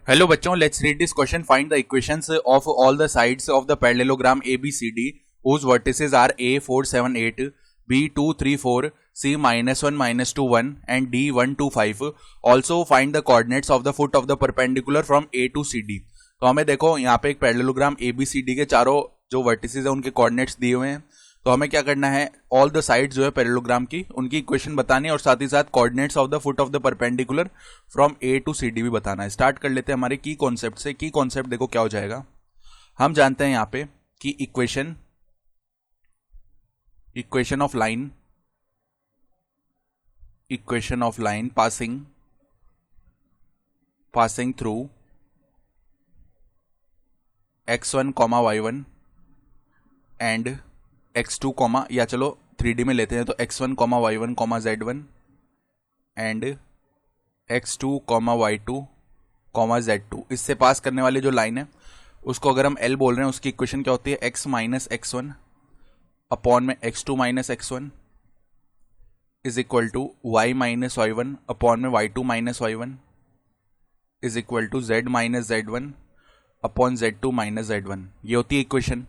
Hello बच्चों, let's read this question. Find the equations of all the sides of the parallelogram ABCD whose vertices are A 4 7 8, B 2 3 4, C -1 -2 1 and D 1 2 5. Also find the coordinates of the foot of the perpendicular from A to CD. तो हमें देखो यहाँ पे एक parallelogram ABCD के चारों जो vertices है उनके कोऑर्डिनेट्स दिए हुए हैं। तो हमें क्या करना है, ऑल द साइड्स जो है पैरेललोग्राम की उनकी इक्वेशन बतानी है और साथ ही साथ coordinates of the foot of the perpendicular from A to C D भी बताना है। स्टार्ट कर लेते हैं हमारे की कॉन्सेप्ट से। की कॉन्सेप्ट देखो क्या हो जाएगा। हम जानते हैं यहाँ पे कि equation of line passing through x1 y1 and x2 या चलो 3D में लेते हैं तो x1 y1 z1 and x2 y2 z2, इससे पास करने वाली जो लाइन है उसको अगर हम L बोल रहे हैं उसकी इक्वेशन क्या होती है, x माइनस x1 अपॉन में x2 minus x1 is equal to y minus y1 upon में y2 minus y1 is equal to z minus z1 upon z2 minus z1। ये होती है इक्वेशन।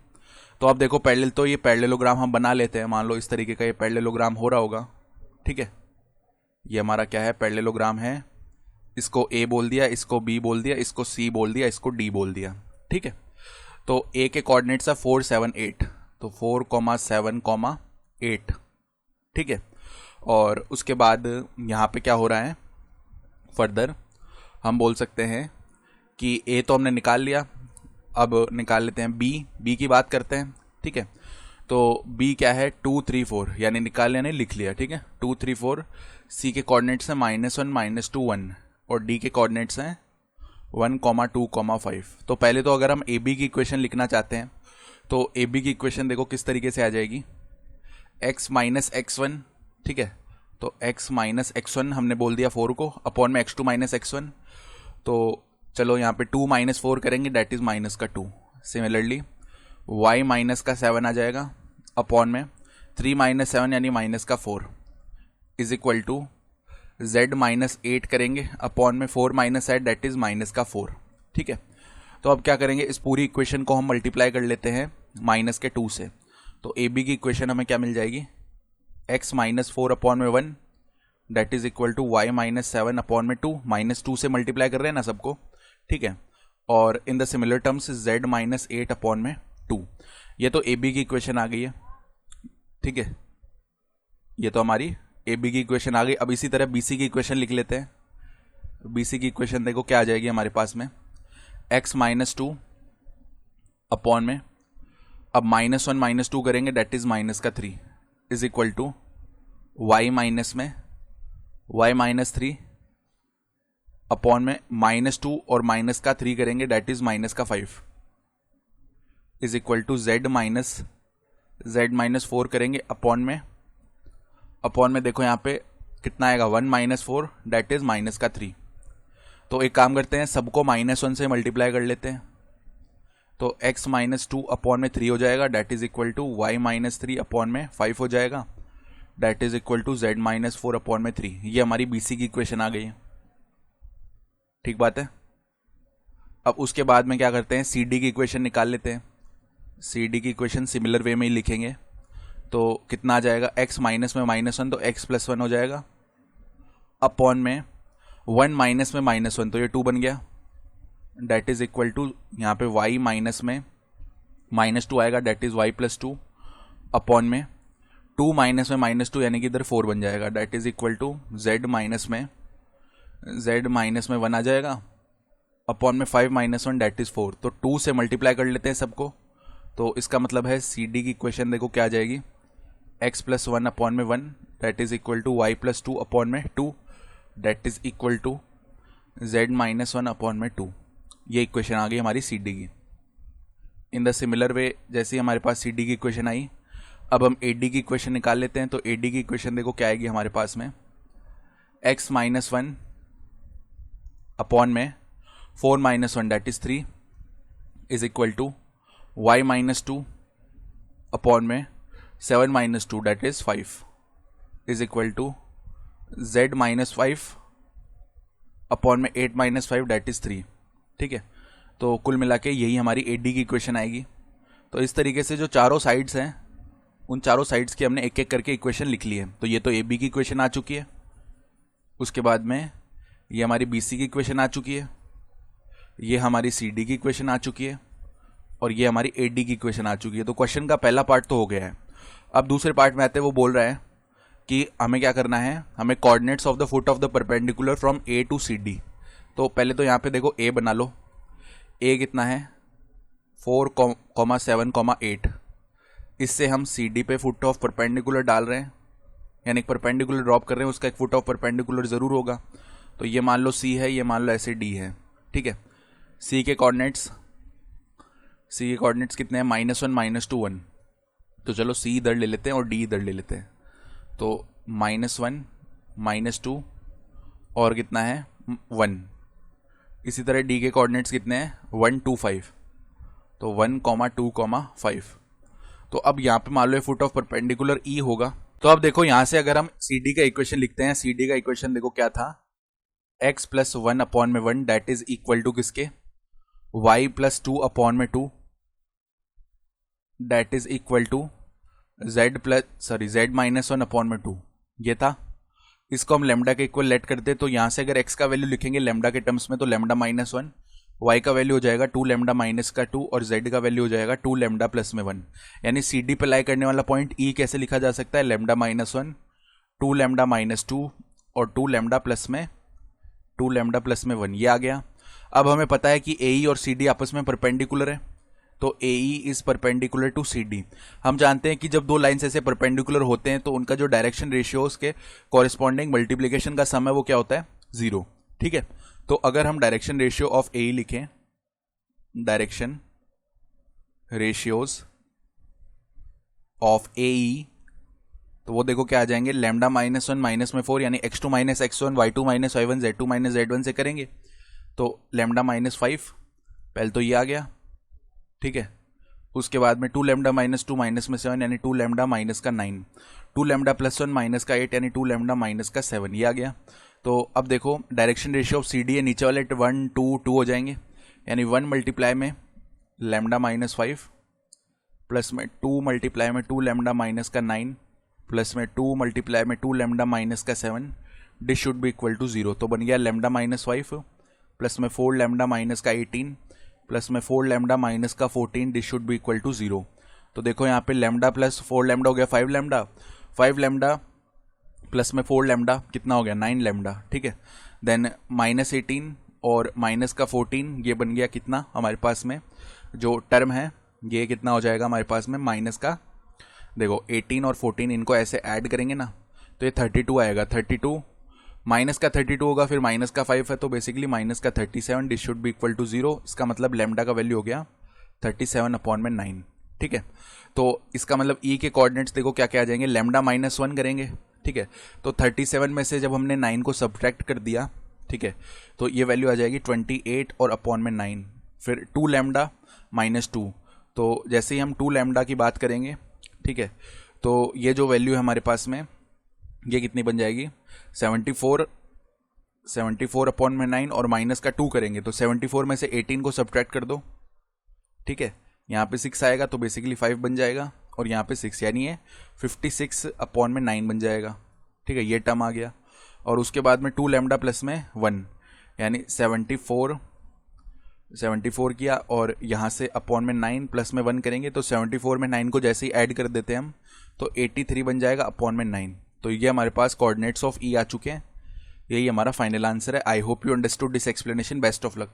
तो आप देखो पैरेलल, तो ये पैरेललोग्राम हम बना लेते हैं। मान लो इस तरीके का ये पैरेललोग्राम हो रहा होगा, ठीक है। ये हमारा क्या है, पैरेललोग्राम है। इसको A बोल दिया, इसको B बोल दिया, इसको C बोल दिया, इसको D बोल दिया, ठीक है। तो A के कोऑर्डिनेट्स है 4 7 8, तो 4 7 8, ठीक है। और उसके बाद यहाँ पे क्या हो रहा है, फर्दर हम बोल सकते हैं कि A तो हमने निकाल लिया, अब निकाल लेते हैं बी की बात करते हैं, ठीक है। तो B क्या है 2 3 4, यानी निकाल लिया, लिख लिया, ठीक है। 2 3 4, C के कोऑर्डिनेट्स हैं -1 -2 1 और D के कोऑर्डिनेट्स हैं 1 2 5। तो पहले तो अगर हम AB की इक्वेशन लिखना चाहते हैं तो AB की इक्वेशन देखो किस तरीके से आ जाएगी, x माइनस x1, ठीक है। तो x माइनस x1 हमने बोल दिया 4 को, अपॉन में x2 माइनस x1। तो चलो यहाँ पे 2 माइनस 4 करेंगे, डेट इज माइनस का 2। सिमिलरली y माइनस का 7 आ जाएगा, अपॉन में 3 माइनस 7 यानी माइनस का 4 is equal to z minus 8 करेंगे, अपॉन में 4 माइनस 8 डेट इज माइनस का 4, ठीक है। तो अब क्या करेंगे, इस पूरी इक्वेशन को हम मल्टीप्लाई कर लेते हैं माइनस के 2 से। तो ए बी की इक्वेशन हमें क्या मिल जाएगी, x माइनस 4 अपॉन में 1 that is equal to y minus 7 upon में 2, -2 से मल्टीप्लाई कर रहे हैं ना सबको, ठीक है। और in the similar terms z minus 8 upon में 2। ये तो ए बी की इक्वेशन आ गई है, ठीक है। ये तो हमारी ए बी की इक्वेशन आ गई। अब इसी तरह बी सी की इक्वेशन लिख लेते हैं। बी सी की इक्वेशन देखो क्या आ जाएगी हमारे पास में, x माइनस 2 अपॉन में, अब -1 -2 करेंगे डेट इज माइनस का 3 is equal to y minus में y माइनस 3 अपॉन में -2 और माइनस का 3 करेंगे डेट इज माइनस का 5 is equal to z minus 4 करेंगे, अपॉन में देखो यहाँ पे कितना आएगा 1 माइनस 4 डेट इज माइनस का 3। तो एक काम करते हैं, सबको -1 से मल्टीप्लाई कर लेते हैं। तो x माइनस 2 अपॉन में 3 हो जाएगा, that is equal to y minus 3 upon में 5 हो जाएगा, that is equal to z minus 4 upon में 3। ये हमारी BC की इक्वेशन आ गई है, ठीक बात है। अब उसके बाद में क्या करते हैं, CD की इक्वेशन निकाल लेते हैं। CD की इक्वेशन सिमिलर वे में ही लिखेंगे। तो कितना आ जाएगा, x माइनस में -1 तो x प्लस 1 हो जाएगा, अपॉन में 1 माइनस में -1 तो ये 2 बन गया, डेट इज इक्वल टू यहाँ पे y माइनस में -2 आएगा, that is y plus 2, upon में 2 माइनस में -2 यानी कि इधर 4 बन जाएगा, that is equal to z minus में 1 आ जाएगा, अपॉन में 5 माइनस 1 डेट इज 4। तो 2 से मल्टीप्लाई कर लेते हैं सबको। तो इसका मतलब है CD की इक्वेशन देखो क्या आ जाएगी, x प्लस 1 अपॉन में 1 that is equal to y plus 2 upon में 2 that is equal to z minus 1 upon में 2। ये इक्वेशन आ गई हमारी CD की। इन द सिमिलर वे जैसे ही हमारे पास CD की इक्वेशन आई, अब हम AD की इक्वेशन निकाल लेते हैं। तो AD की इक्वेशन देखो क्या आएगी हमारे पास में, x माइनस 1 अपॉन में 4 minus 1 that is 3 is equal to y minus 2 upon में 7 minus 2 that is 5 is equal to z minus 5 upon में 8 माइनस 5 डेट इज 3 ठीक है। तो कुल मिला के यही हमारी ए डी की इक्वेशन आएगी। तो इस तरीके से जो चारों साइड्स हैं उन चारों साइड्स की हमने एक एक करके इक्वेशन लिख ली है। तो ये तो ए बी की इक्वेशन आ चुकी है, उसके बाद में ये हमारी बी सी की इक्वेशन आ चुकी है, ये हमारी सी डी की इक्वेशन आ चुकी है, और ये हमारी ए डी की इक्वेशन आ चुकी है। तो क्वेश्चन का पहला पार्ट तो हो गया है। अब दूसरे पार्ट में आते हैं, वो बोल रहा है कि हमें क्या करना है, हमें coordinates of the foot of the perpendicular from A to C D. तो पहले तो यहाँ पे देखो ए बना लो। ए कितना है 4,7,8। इससे हम सी डी पे फुट ऑफ परपेंडिकुलर डाल रहे हैं, यानी परपेंडिकुलर ड्रॉप कर रहे हैं, उसका एक फुट ऑफ परपेंडिकुलर ज़रूर होगा। तो ये मान लो सी है, ये मान लो ऐसे डी है, ठीक है। सी के कोऑर्डिनेट्स कितने हैं, -1 -2 1। तो चलो सी इधर ले लेते हैं और डी इधर ले लेते हैं। तो -1 -2 और कितना है 1। इसी तरह डी के कोऑर्डिनेट्स कितने हैं 1 2 5। तो 1, 2, 5। तो अब यहाँ पे मान लो फुट ऑफ परपेंडिकुलर ई होगा। तो अब देखो यहाँ से अगर हम सी डी का इक्वेशन लिखते हैं, सी डी का इक्वेशन देखो क्या था, x + 1/1 that is equal to किसके, y + 2/2 that is equal to z -1/2 ये था। इसको हम लेमडा के इक्वल लेट करते, तो यहाँ से अगर x का वैल्यू लिखेंगे लेमडा के टर्म्स में तो लेमडा -1, y का वैल्यू हो जाएगा 2 लेमडा -2 और z का वैल्यू हो जाएगा 2 लेमडा +1। यानी सी डी पे लाई करने वाला पॉइंट ई कैसे लिखा जा सकता है, लेमडा -1 2 लेमडा -2 और 2 लेमडा +1 ये आ गया। अब हमें पता है कि ए ई और सी डी आपस में परपेंडिकुलर है, तो A E is perpendicular to C D. हम जानते हैं कि जब दो लाइन्स ऐसे परपेंडिकुलर होते हैं तो उनका जो डायरेक्शन रेशियोज के कॉरेस्पॉन्डिंग मल्टीप्लिकेशन का सम है वो क्या होता है 0, ठीक है। तो अगर हम डायरेक्शन रेशियो ऑफ ए ई लिखें, डायरेक्शन रेशियोज ऑफ ए ई, तो वो देखो क्या आ जाएंगे, लेमडा -1 -4 यानी x2 - x1 y2 - y1 z2 - z1 से करेंगे तो लेमडा -5 पहले तो ये आ गया, ठीक है। उसके बाद में 2 लेमडा -2 -7 यानी 2 लेमडा -9, 2 लेमडा +1 -8 यानी 2 लेमडा -7 ये आ गया। तो अब देखो direction ratio of C D है, नीचे वाले 1 2 2 हो जाएंगे, यानी 1 मल्टीप्लाई में लेमडा -5 प्लस में 2 मल्टीप्लाई में 2 लेमडा -9 प्लस में 2 मल्टीप्लाई में 2 lambda -7 this should be equal to 0। तो बन गया लेमडा -5 प्लस में 4 लेमडा -18 प्लस में 4 lambda -14 this should be equal to 0। तो देखो यहाँ पे लेमडा प्लस 4 लेमडा हो गया 5 लेमडा, 5 लेमडा प्लस में 4 लेमडा कितना हो गया 9 लेमडा, ठीक है। देन -18 और -14 ये बन गया कितना हमारे पास में जो टर्म है ये कितना हो जाएगा हमारे पास में माइनस का, देखो 18 और 14 इनको ऐसे ऐड करेंगे ना तो ये 32 आएगा, 32 माइनस का 32 होगा, फिर माइनस का 5 है तो बेसिकली माइनस का 37 this should be equal to 0। इसका मतलब लेमडा का वैल्यू हो गया 37/9, ठीक है। तो इसका मतलब ई के कोऑर्डिनेट्स देखो क्या क्या आ जाएंगे, लेमडा -1 करेंगे, ठीक है। तो 37 में से जब हमने 9 को सब्ट्रैक्ट कर दिया, ठीक है, तो ये वैल्यू आ जाएगी 28 और /9, फिर 2 लेमडा -2। तो जैसे ही हम 2 लेमडा की बात करेंगे, ठीक है, तो ये जो वैल्यू है हमारे पास में ये कितनी बन जाएगी 74/9 और माइनस का 2 करेंगे तो 74 में से 18 को सब्ट्रैक्ट कर दो, ठीक है। यहाँ पे 6 आएगा तो बेसिकली 5 बन जाएगा और यहाँ पे 6 यानी ये 56/9 बन जाएगा, ठीक है, ये टर्म आ गया। और उसके बाद में 2 लेमडा प्लस में 1 यानी 74 किया और यहाँ से /9 प्लस में 1 करेंगे तो 74 में 9 को जैसे ही ऐड कर देते हैं हम तो 83 बन जाएगा /9। तो ये हमारे पास कोऑर्डिनेट्स ऑफ ई आ चुके हैं, यही हमारा फाइनल आंसर है। I hope you understood this explanation, best of luck.